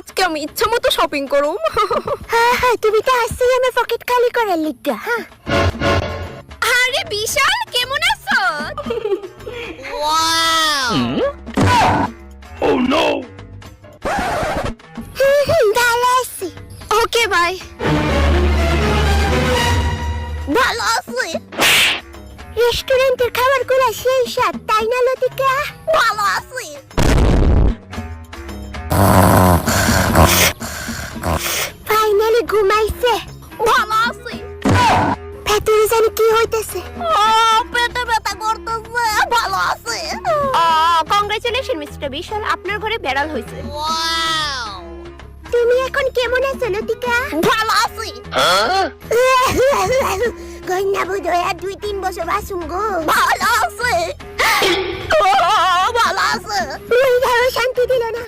আজকে আমি ইচ্ছা মতো শপিং করুম। হ্যাঁ তুমি তো আসছেই আমার পকেট খালি করার লিগা। হ্যাঁ আরে বিশাল, কেমন আছো? ওয়াও! Oh no! ভালো আছি। Okay bye. ভালো আছি। রেস্টুরেন্টের খাবারগুলো সেই স্বাদ, তাই না লতিকা? ভালো আছি। ফাইনালি ঘুমাইছে। ভালো আছি। ভেতরে জানি কি হইতেছে। পেটে ব্যথা করতেছে। ভালো আছি। কংগ্রাচুলেশন মিস্টার বিশাল, আপনার ঘরে বেড়াল হয়েছে। ওয়াও! তুমি এখন কেমন আছো লতিকা? ভালো আছি। কন্যা বুধ হয়ে 2-3 বছর বাসুম গো। ভালো আছে। ভালো আছে। ওই শান্তি দিল না।